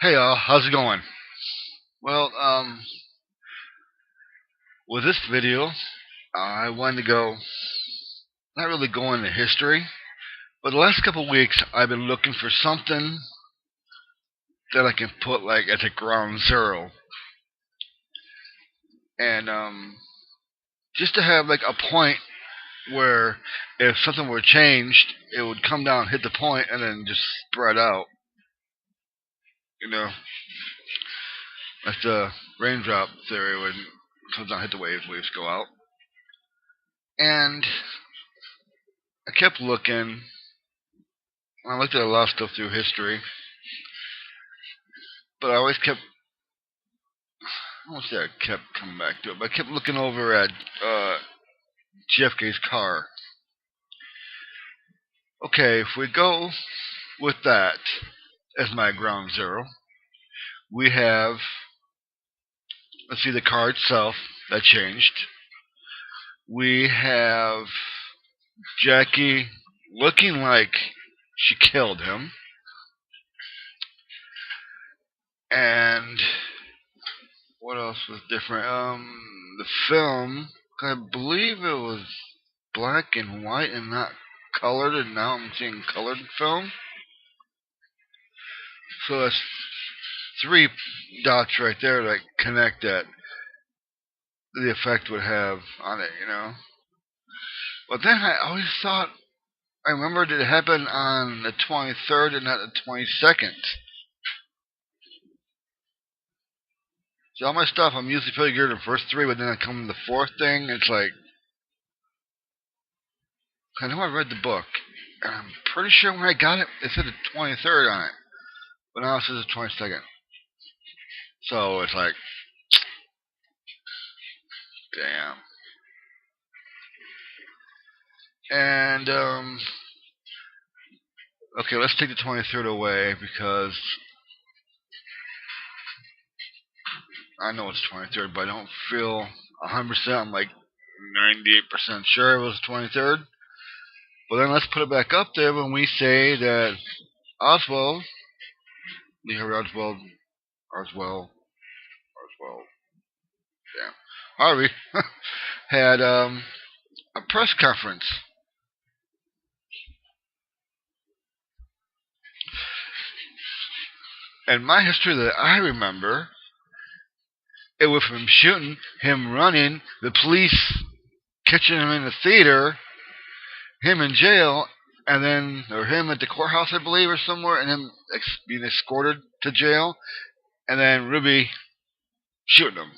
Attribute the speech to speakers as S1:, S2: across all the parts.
S1: Hey y'all, how's it going? Well, with this video, I wanted to go, not really go into history, but the last couple weeks I've been looking for something that I can put like as a ground zero, and just to have like a point where if something were changed, it would come down, hit the point, and then just spread out. You know, like the raindrop theory when it comes down, hit the waves, waves go out. And I kept looking. I looked at a lot of stuff through history, but I always kept. I won't say I kept coming back to it, but I kept looking over at JFK's car. Okay, if we go with that as my ground zero, we have, let's see, the car itself that changed. We have Jackie looking like she killed him, and what else was different? The film, I believe it was black and white and not colored, and now I'm seeing colored film. So that's three dots right there that connect that the effect would have on it. But then I always thought, I remembered it happened on the 23rd and not the 22nd. So all my stuff, I'm usually pretty good at the first three, but then I come to the fourth thing, it's like, I know I read the book, and I'm pretty sure when I got it, it said the 23rd on it, but now it says the 22nd. So it's like, damn. And okay, let's take the 23rd away because I know it's 23rd, but I don't feel 100%. I'm like 98% sure it was the 23rd. But then let's put it back up there when we say that Oswald, Lee Harvey Oswald, damn, Harvey, had a press conference. And my history that I remember, it was from shooting, him running, the police catching him in the theater, him in jail, and then, or him at the courthouse, I believe, or somewhere, and him being escorted to jail, and then Ruby shooting him.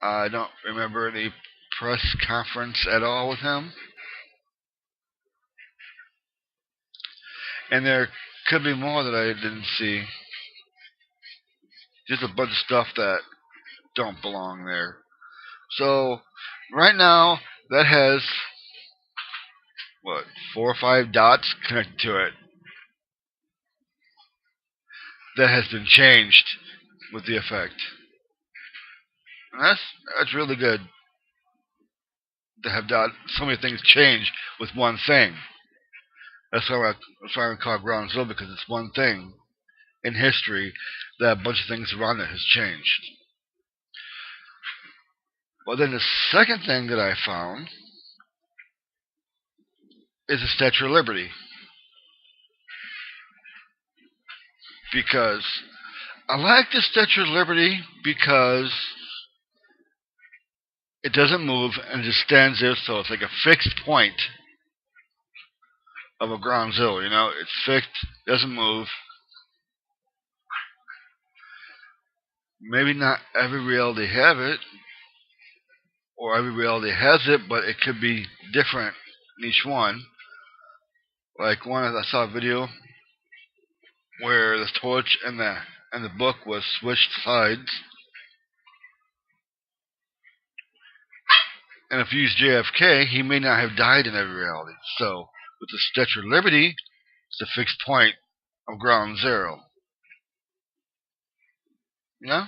S1: I don't remember any press conference at all with him. And there could be more that I didn't see. Just a bunch of stuff that don't belong there. So, right now, that has, what, 4 or 5 dots connected to it. That has been changed with the effect. And that's really good to have so many things change with one thing. That's why I call it ground zero, because it's one thing in history that a bunch of things around it has changed. Well, then the second thing that I found is the Statue of Liberty, because I like the Statue of Liberty because it doesn't move and it just stands there, so it's like a fixed point of a ground zero. It's fixed, doesn't move. Maybe not every reality have it, or every reality has it, but it could be different in each one. Like I saw a video where the torch and the book was switched sides, and if you use JFK, he may not have died in every reality. So with the Statue of Liberty, it's a fixed point of ground zero. You know?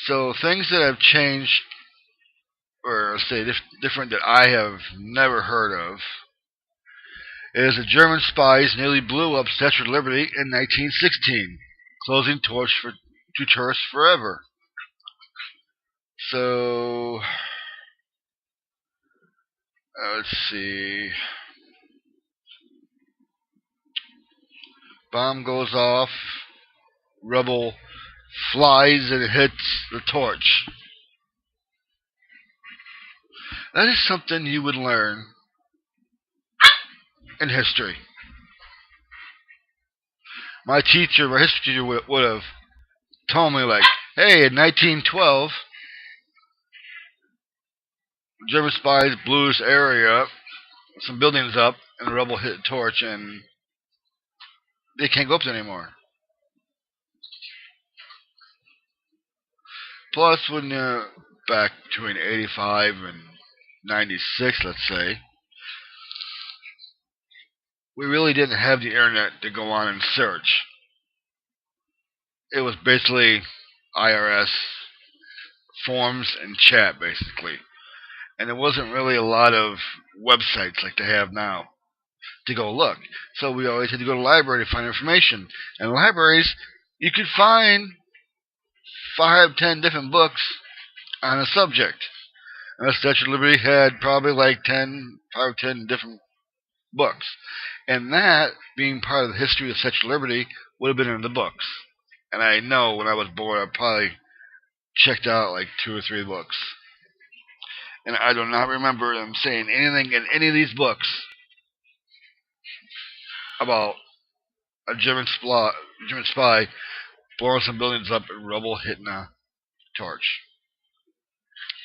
S1: So things that have changed, or let's say different that I have never heard of, It is the German spies nearly blew up Statue of Liberty in 1916, closing to tourists forever. So, let's see. Bomb goes off. Rebel flies and hits the torch. That is something you would learn in history. My history teacher, would have told me, like, hey, in 1912, German spies blew this area up, some buildings up, and the rebel hit a torch, and they can't go up there anymore. Plus, when back between 85 and 96, let's say, we really didn't have the internet to go on and search. It was basically IRS forums and chat, basically. And there wasn't really a lot of websites like they have now to go look. So we always had to go to the library to find information. And libraries, you could find 5, 10 different books on a subject. And the Statue of Liberty had probably like 5 or 10 different books. And that, being part of the history of Statue of Liberty, would have been in the books. And I know when I was bored, I probably checked out like 2 or 3 books. And I do not remember them saying anything in any of these books about a German spy blowing some buildings up and rebel hitting a torch.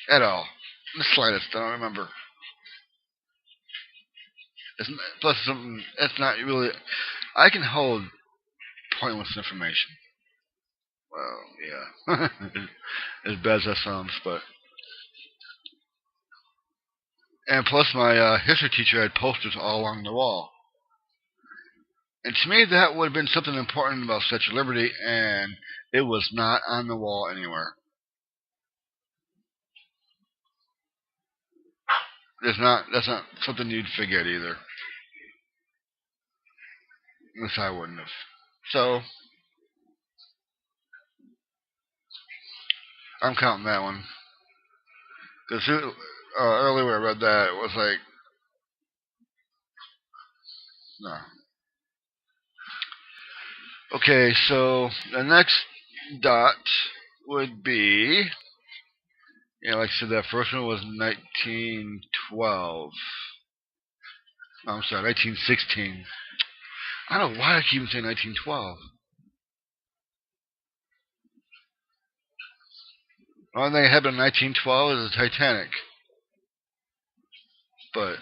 S1: At all. The slightest. I don't remember. Plus, something that's not really. I can hold pointless information. Well, yeah. As bad as that sounds, but. And plus, my history teacher had posters all along the wall. And to me, that would have been something important about Statue of Liberty, and it was not on the wall anywhere. That's not something you'd forget either. At least I wouldn't have. So, I'm counting that one. Because earlier when I read that, it was like, no. Okay, so the next dot would be, like I said, that first one was 1912. No, I'm sorry, 1916. I don't know why I keep saying 1912. The only thing that happened in 1912 is the Titanic. But,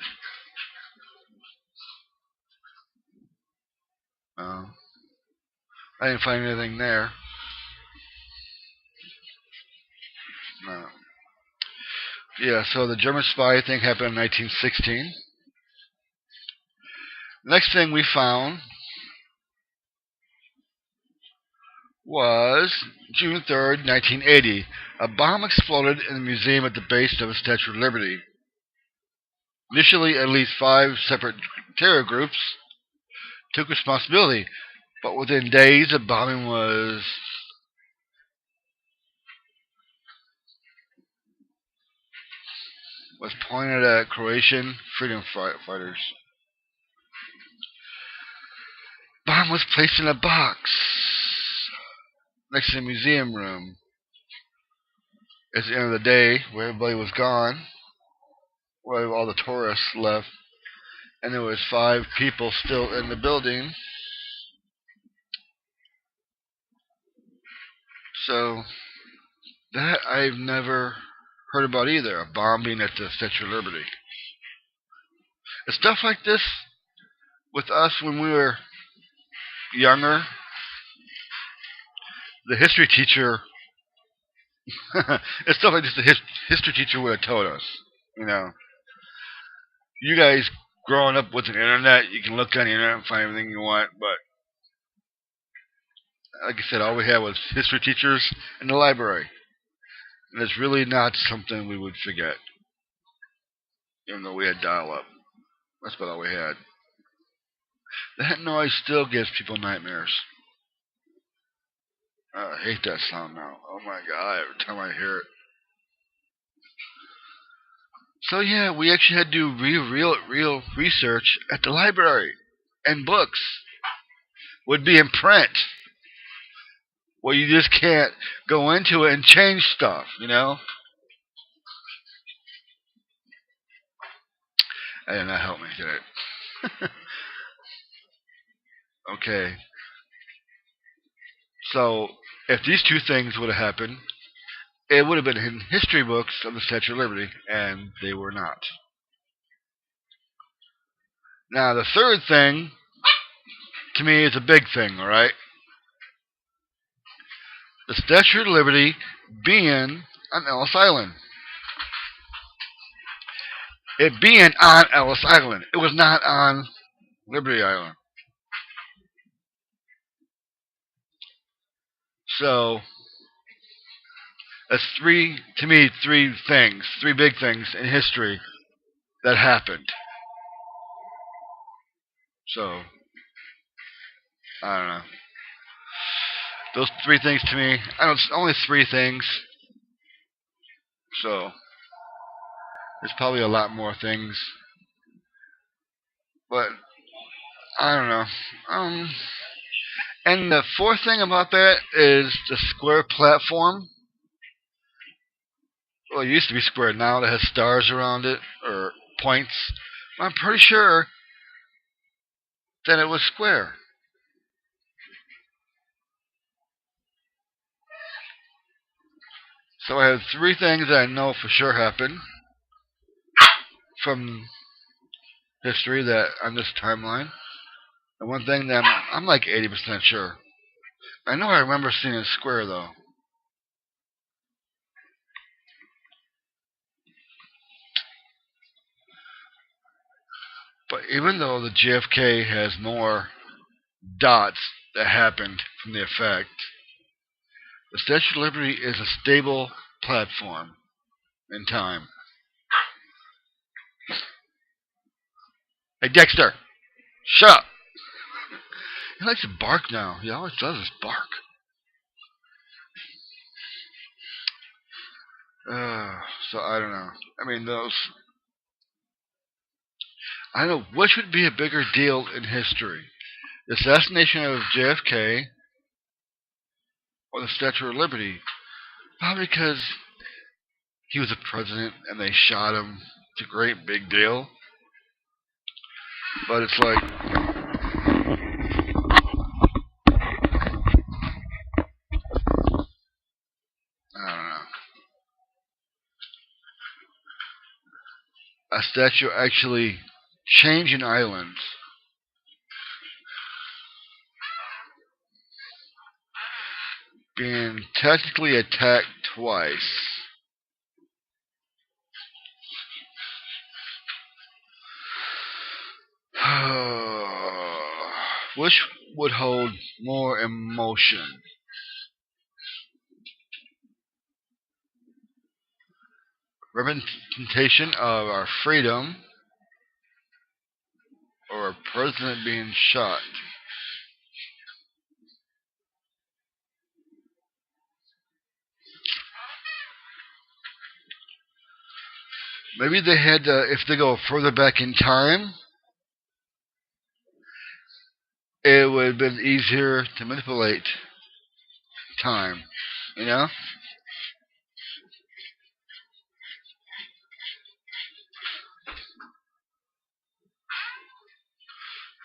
S1: I didn't find anything there. No. Yeah, so the German spy thing happened in 1916. Next thing we found was June 3rd, 1980. A bomb exploded in the museum at the base of the Statue of Liberty. Initially, at least 5 separate terror groups took responsibility, but within days, the bombing was pointed at Croatian freedom fighters. Bomb was placed in a box next to the museum room. At the end of the day, where everybody was gone, where all the tourists left, and there was 5 people still in the building. So that I've never heard about either, a bombing at the Statue of Liberty. And stuff like this with us when we were younger, the history teacher, it's stuff like this the history teacher would have told us. You guys growing up with an internet, you can look on the internet and find everything you want, but like I said, all we had was history teachers in the library. And it's really not something we would forget, even though we had dial-up. That's about all we had. That noise still gives people nightmares. I hate that sound now. Oh my god, every time I hear it. So yeah, we actually had to do real research at the library, and books would be in print. Well, you just can't go into it and change stuff, you know? That did not help me, did it? Okay, so if these two things would have happened, it would have been in history books of the Statue of Liberty, and they were not. Now, the third thing, to me, is a big thing, alright? The Statue of Liberty being on Ellis Island. It being on Ellis Island. It was not on Liberty Island. So, that's to me, three big things in history that happened. So, I don't know. Those three things to me, I don't, only three things. So, there's probably a lot more things. But, I don't know. And the fourth thing about that is the square platform. Well, it used to be square. Now it has stars around it, or points. I'm pretty sure that it was square. So I have three things that I know for sure happened from history that on this timeline, and one thing that I'm like 80% sure. I know I remember seeing it square though. But even though the JFK has more dots that happened from the effect, the Statue of Liberty is a stable platform in time. Hey Dexter, shut up! He likes to bark now. He always does this bark. So I don't know. I mean, those. I don't know which would be a bigger deal in history: the assassination of JFK or the Statue of Liberty. Probably because he was a president and they shot him. It's a great big deal. But it's like, I don't know. A statue actually changing islands, being tactically attacked twice. Which would hold more emotion? Representation of our freedom or a president being shot? Maybe they had to, if they go further back in time, it would have been easier to manipulate time. You know?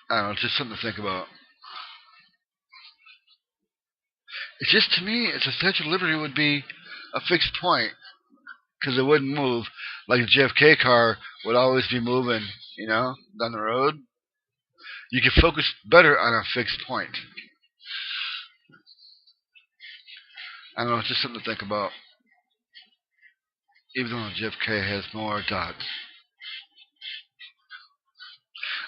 S1: I don't know, it's just something to think about. It's just to me, it's a Statue of Liberty would be a fixed point because it wouldn't move. Like the JFK car would always be moving, you know, down the road. You can focus better on a fixed point. I don't know, it's just something to think about. Even though JFK has more dots.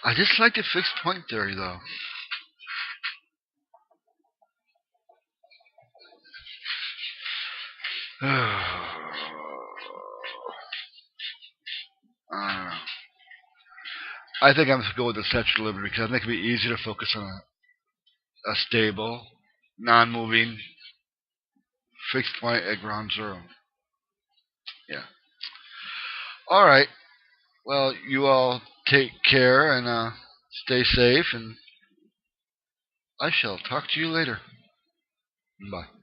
S1: I just like the fixed point theory, though. I don't know. I think I'm going to go with the Statue of Liberty because I think it'd be easier to focus on a stable, non-moving, fixed point at ground zero. Yeah. All right. Well, you all take care and stay safe, and I shall talk to you later. Bye.